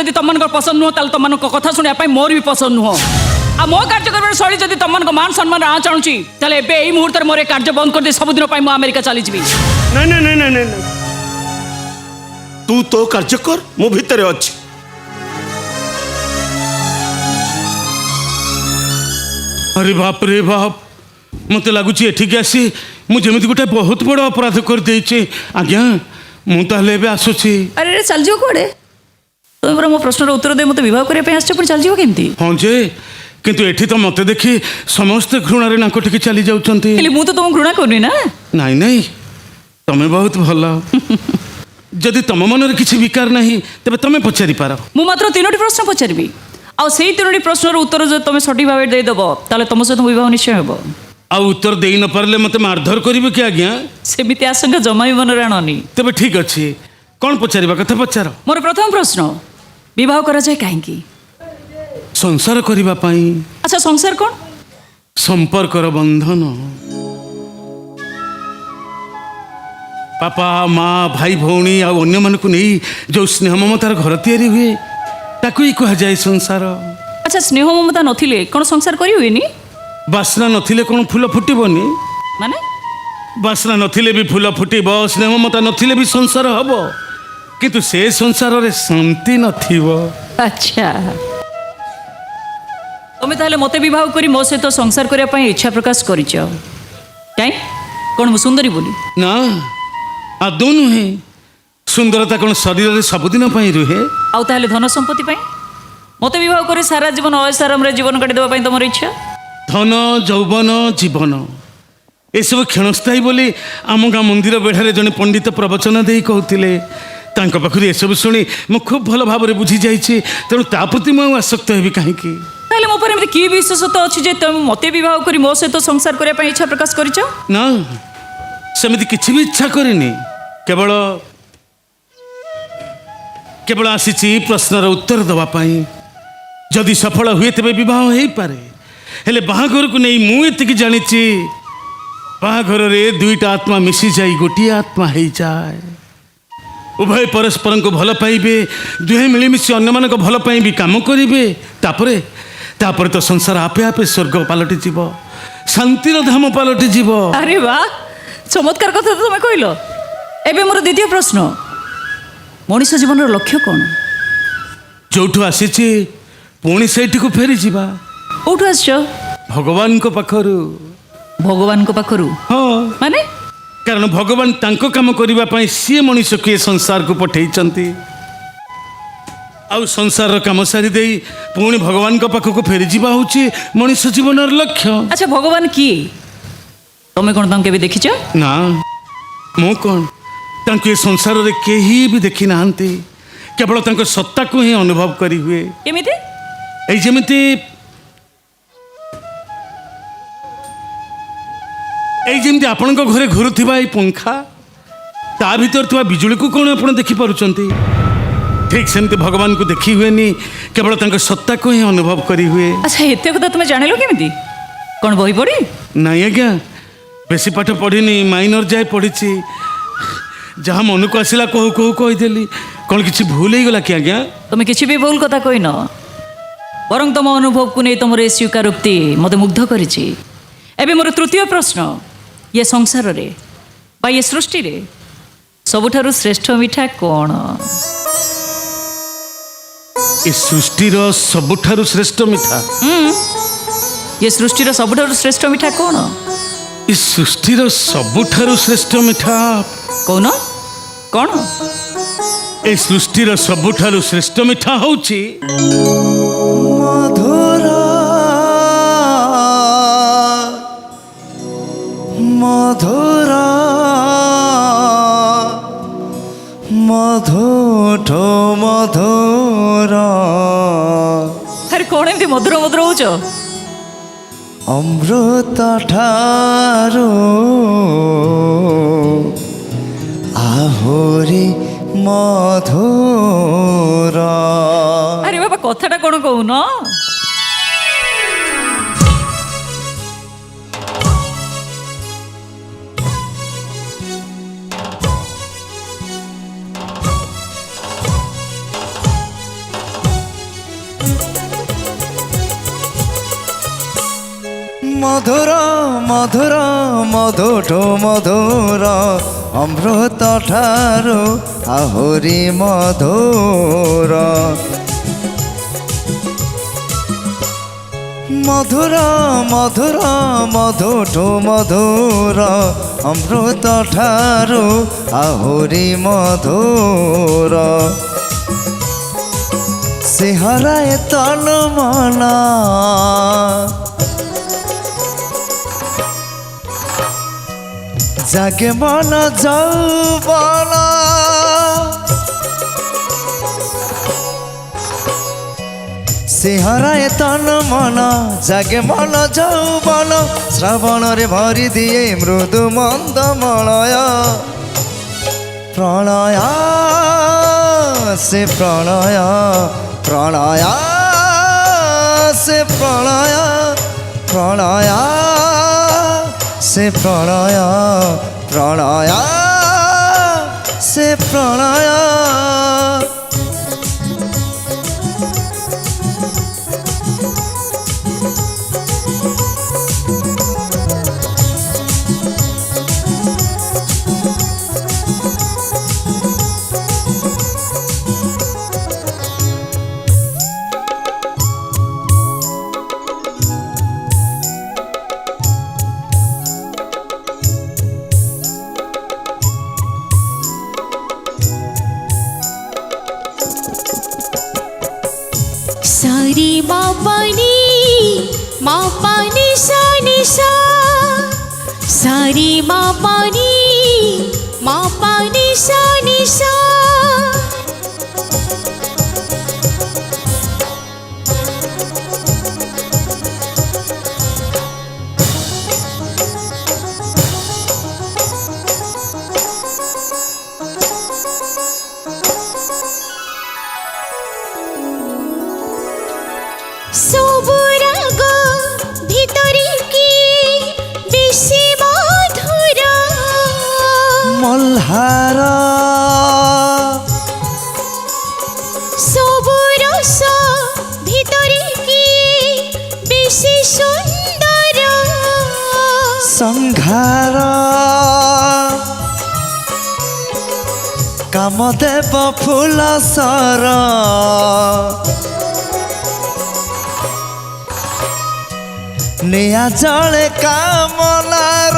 जदि तुम पसंद नुह ताल तुम कथा शुणा मोर भी पसंद नुह आ मो कार्य कर शैली जदि तुम मान सम्मान आ चाहूँगी यही मुहूर्त मोर कार्य बंद कर दे सबुदिन मुझे अमेरिका चली जी। नहीं नहीं नहीं नहीं नहीं तू तो कार्य कर मु भितर अच्छी। अरे बाप रे बाप मत लगुच एठिक आसी मुझे गोटे बहुत बड़ अपराध कर देछि आज्ञा मु ताले आसुची। अरे रे चल जाओ कोड़े तुम पूरा मो प्रश्न उत्तर दे मत विवाह करने आस चल जाओ केमती। हाँ जे किंतु एठी तो मत देखी समस्त घृणार नाक टिके चली जाउछंती। मु तो तुम घृणा करनी ना। नहीं नहीं तमे बहुत भल जदि तुम मन किसी विकार नहीं तेरे तुम पचारि पार। मु मात्र 3टी प्रश्न पचारि आ से 3टी प्रश्नर उत्तर जो तुम सठिक भाव देदेव ताले तुम सहित विवाह निश्चय हे। आ उत्तर दे न पारले मते मारधर करिवे कि आज्ञा। सेमिति आशंका जमा भी मन राणनी। तबे ठीक अछि कौन पचारिबा कथा पचार। मोर प्रथम प्रश्न विवाह करा जाए काहेकि संसार करिबा पई। अच्छा संसार कौन संपर्कर बंधन पापा माँ भाई भौणी आ अन्य मानकु नहीं जो स्नेह ममतार घर तैयारी हुए ताकू ही कहा जाए संसार। अच्छा स्नेह ममता नथिले कौन संसार करी हुएनी। बासना नथिले कौन फूल फुटबनी माने बासना नथिले भी फूल फुटब स्नेह ममता नथिले भी संसार हब किंतु से संसार रे शांति नथिबो। अच्छा तुम ताले मते विवाह करी मो सहित संसार करने पई इच्छा प्रकाश करिछ काई कौन मु सुंदरी बोली ना आदौ नुहे सुंदरता कौन शरीर रे सबुदिन पई रुहे आउ ताले धन संपत्ति पई मते विवाह करी सारा जीवन ऐसाराम रे जीवन काटी देबा पई तमर इच्छा। धन यौवन जीवन ये सब क्षणस्थायी बोली आम गाँ मंदिर बेढ़ारे जड़े पंडित प्रवचन दे कहते तांको पाखु ये सब शुणी मु खूब भल भाव बुझी जाइए तेणु ता प्रति मुझे आसक्त हेबी कहीं ताले मो पर कि विशेषता अच्छी जे तुम मते विवाह करी मो सहित संसार करने पई इच्छा प्रकाश करिछ। ना सेमिति किछि भी इच्छा करिनी केवल केवल आसीछि प्रश्नर उत्तर दवा पाई जदि सफल हुए तेबे विवाह हो पारे हेले बाहाघर को नहीं मु एतिक जानी बाहाघर रे दुईटा आत्मा मिसी जाई गोटे आत्मा हो जाए उभय परस्पर को भल पाइबे दुहे मिलमिशी अन्य मान भल पाई भी काम करेंगे तापर तो संसार आपे आपे स्वर्ग पलटि जीव शांतिर धाम पलटि जीव। अरे वाह चमत्कार कथा तो तुम कहल। एबे मोर द्वितीय प्रश्न मनुष्य जीवन लक्ष्य कौन जोठू आसीची पुणी सेठी को फेरी जीवा कौटू आस भगवान को पाखरु भगवान को पाखरु हाँ माने कारण भगवान तांको काम करिबा पई सी मनुष्य के संसार को पठेइचंती आउ संसार काम सारी देई पुणी भगवान को पाख को फेरी जीवा होची मनुष्य जीवनर लक्ष्य। अच्छा भगवान किए तुम कौन तांके भी देखिछ ना मु कौन तांके संसार रे केही भी देखि नाहंती केवल तांको सत्ता को ही अनुभव करी हुए केमिति एई जेमिति एई आपण घरे घुरुथिबा ए पंखा ता भीतर थिबा बिजुली को कौन आपण देखि पारुचंती ठीक सेमती भगवान को देखी हुए नी केवल तांको सत्ता को ही अनुभव करी हुए। अच्छा एते कथा तुम जानिलो केमिति कौन बही पढ़ी नहीं आज्ञा बेसी पाठ पढ़ीनी माइनर जाए पढ़ी जहाँ मन को आसला कहू कहू कहीदेली कौन किसी भूल हो गला कि आज्ञा तुम किसी भी भूल कथा कही न बरं तुम अनुभव को नहीं तुम स्वीकारोक्ति मत मुग्ध करिछि। एबे मोर तृतीय प्रश्न ये संसार रे बा ये सृष्टि रे सबुठारु श्रेष्ठ मिठा कौन इस सृष्टिर सबुठारु श्रेष्ठ मिठा ये सृष्टिर सबुठारु श्रेष्ठ मिठा कौन इस सृष्टिर सबुठारु श्रेष्ठ मिठा कौन कौन ए सृष्टिर सबुठारु श्रेष्ठ मिठा होची मधुरा मधुरा मधुठ मधुरा। अरे कौन एमती मधुर मधुर होच अमृत ठारो आहुरी मधुरा। अरे बाबा कथाटा कौन कहून ମଧୁର ମଧୁର ମଧୁଠୁ ମଧୁର ଅମୃତ ଠାରୁ ଆହୁରି ମଧୁର ମଧୁର ମଧୁର ମଧୁଠୁ ମଧୁର ଅମୃତ ଠାରୁ ଆହୁରି ମଧୁର ସିଂହରାଏ ତନୁ ମନ ଜାଗେ ମନ ଯୌବନ ସିଂହରାଏ ତନୁ ମନ ଜାଗେ ମନ ଯୌବନ ଶ୍ରାବଣରେ ଭରି ଦିଏ ମୃଦୁ ମନ୍ଦ ମଳୟ ପ୍ରଣୟ ସେ ପ୍ରଣୟ ପ୍ରଣୟ ସେ ପ୍ରଣୟ ପ୍ରଣୟ ସେ ପ୍ରଣୟ ପ୍ରଣୟ ସେ ପ୍ରଣୟ सारी माँ पानी सा निशा सारी माँ पानी सा निशा सबुराग भितरी की बेसी मधुर मल्हार सबुरस भितरी की बेसी सुंदर संघार कामदेव फूल सर निया जले कामनार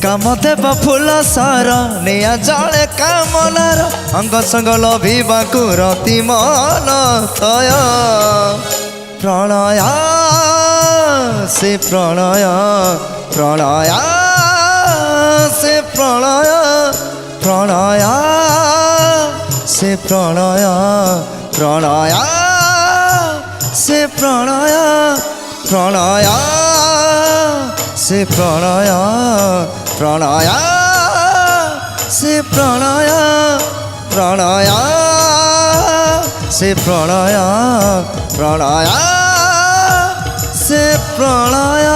कामदेव फूल सर निया जले कामनार अंग संग लभिबाकु रति मन थय प्रणय से प्रणय प्रणय से प्रणय प्रणय से प्रणय प्रणय से प्रणय प्रणय से प्रणय प्रणय से प्रणय प्रणय से प्रणय प्रणय से प्रणय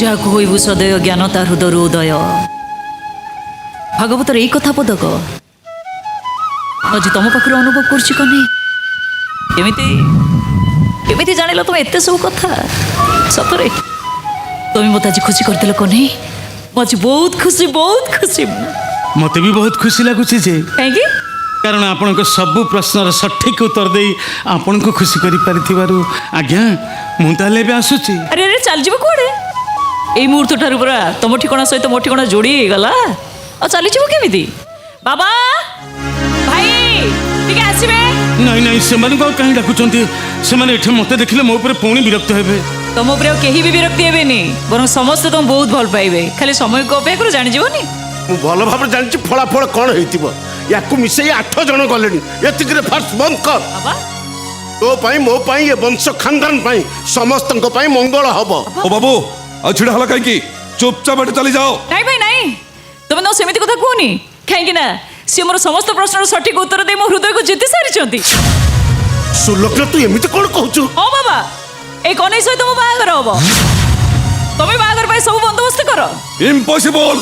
ଯାହାକୁ ହୋଇବୁ ସଦୟ ଜ୍ଞାନ ତା ହୃଦୟରୁ ଉଦୟ ଭାଗବତର ଏଇ କଥା ପଦକ ଆଜି ତମ ପାଖରୁ ଅନୁଭବ କରୁଛି କହ୍ନେଇ କେମିତି କେମିତି ଜାଣିଲ ତମେ ଏତେ ସବୁ କଥା ସତରେ ତମେ ମୋତେ ଆଜି ଖୁସି କରିଦେଲ କହ୍ନେଇ ମୁଁ ଆଜି ବହୁତ ଖୁସି ମୋତେ ବି ବହୁତ ଖୁସି ଲାଗୁଛି ଯେ କାହିଁକି କାରଣ ଆପଣଙ୍କ ସବୁ ପ୍ରଶ୍ନର ସଠିକ୍ ଉତ୍ତର ଦେଇ ଆପଣଙ୍କୁ ଖୁସି କରିପାରିଥିବାରୁ ଆଜ୍ଞା ମୁଁ ତାହେଲେ ଏବେ ଆସୁଛି ଆରେ ଆରେ ଚାଲିଯିବ କୁଆଡ଼େ ଏଇ ମୁହୂର୍ତ୍ତ ଠାରୁ ପୁରା ତମ ଠିକଣା ସହିତ ମୋ ଠିକଣା ଯୋଡ଼ି ହେଇଗଲା ଆଉ ଚାଲିଯିବ କେମିତି ବାବା ଭାଇ ଟିକେ ଆସିବେ ନାଇଁ ନାଇଁ ସେମାନଙ୍କୁ ଆଉ କାହିଁ ଡାକୁଛନ୍ତି ସେମାନେ ଏଠି ମୋତେ ଦେଖିଲେ ମୋ ଉପରେ ପୁଣି ବିରକ୍ତ ହେବେ ତମ ଉପରେ ଆଉ କେହି ବି ବିରକ୍ତି ହେବେନି ବରଂ ସମସ୍ତେ ତମ ବହୁତ ଭଲ ପାଇବେ ଖାଲି ସମୟକୁ ଅପେକ୍ଷା କରି ଜାଣିଯିବନି ମୁଁ ଭଲ ଭାବରେ ଜାଣିଛି ଫଳାଫଳ କ'ଣ ହେଇଥିବ ୟାକୁ ମିଶେଇ 8 ଜଣ ଗଲେଣି ଏତିକିରେ ଫାର୍ଷ୍ଟ ବନ୍ଦ କର ବାବା ତୋ ପାଇଁ ମୋ ପାଇଁ ଏ ବଂଶ ଖାନଦାନ ପାଇଁ ସମସ୍ତଙ୍କ ପାଇଁ ମଙ୍ଗଳ ହବ ओ बाबू ଆଉ ଛିଡ଼ା ହେଲା କାହିଁକି ଚୁପଚାପ ଏଠି ଚାଲି ଯାଅ ନାଇଁ ଭାଇ ନାଇଁ ତମେ ତ ସେମିତି କଥା କୁହନି କାହିଁକି ନା ସିଏ ମୋର ସମସ୍ତ ପ୍ରଶ୍ନର ସଠିକ ଉତ୍ତର ଦେଇ ମୋ ହୃଦୟକୁ ଜିତି ସାରିଛନ୍ତି ସୁଲଗ୍ନ ତୁ ଏମିତି କ'ଣ କହୁଛୁ ହଁ ବାବା ଏଇ କନେଇ ସହିତ ମୋ ବାହାଘର ହବ ତମେ ବାହାଘର ପାଇଁ ସବୁ ବନ୍ଦୋବସ୍ତ କର ଇମ୍ପସିବଲ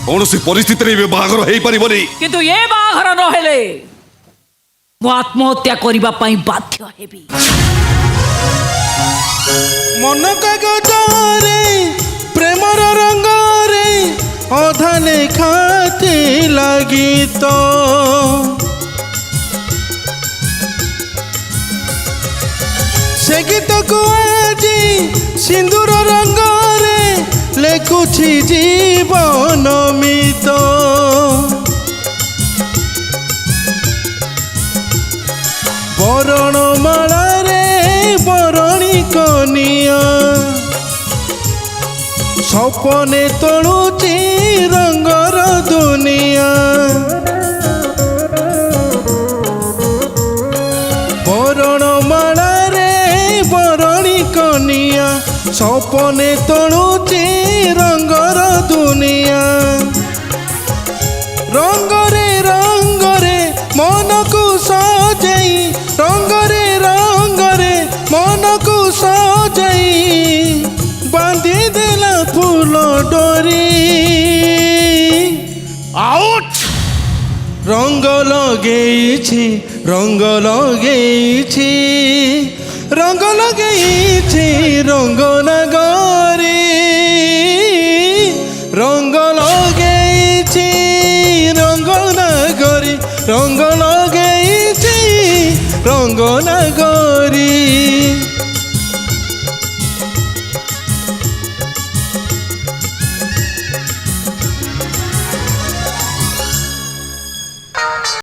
କୌଣସି ପରିସ୍ଥିତିରେ ଏବେ ବାହାଘର ହେଇପାରିବନି। କିନ୍ତୁ ଏ ବାହାଘର ନହେଲେ ମୁଁ ଆତ୍ମହତ୍ୟା କରିବା ପାଇଁ ବାଧ୍ୟ ହେବି। ମନ କାଗଜରେ ପ୍ରେମର ରଙ୍ଗରେ ଅଧା ଲେଖାଟେ ଲାଗିତ ସେ ଗୀତକୁ ଆଜି ସିନ୍ଦୁର ରଙ୍ଗରେ ଲେଖୁଛି ଜୀବନ ମିତ। ବରଣ ମାଳାରେ ବରଣୀ କନିଆ ସପନେ ତୋଳୁଛି ରଙ୍ଗର ଦୁନିଆ। ବରଣ ମାଳାରେ ବରଣୀ କନିଆ ସପନେ ତୋଳୁଛି ରଙ୍ଗର ଦୁନିଆ। ରଙ୍ଗରେ ରଙ୍ଗରେ ମନକୁ ସଜେଇ ରଙ୍ଗରେ ରଙ୍ଗରେ ମନକୁ ସଜେଇ ବାନ୍ଧି ଦେଲା ଫୁଲ ଡୋରି। ଆଉଟ୍। ରଙ୍ଗ ଲଗେଇଛି ରଙ୍ଗ ଲଗେଇଛି ରଙ୍ଗ ଲଗେଇଛି ରଙ୍ଗ ନଗରୀ। ରଙ୍ଗ ଲଗେଇଛି ରଙ୍ଗ ନଗରୀ ରଙ୍ଗ ଲଗେଇଛି ରଙ୍ଗ ନଗରୀ।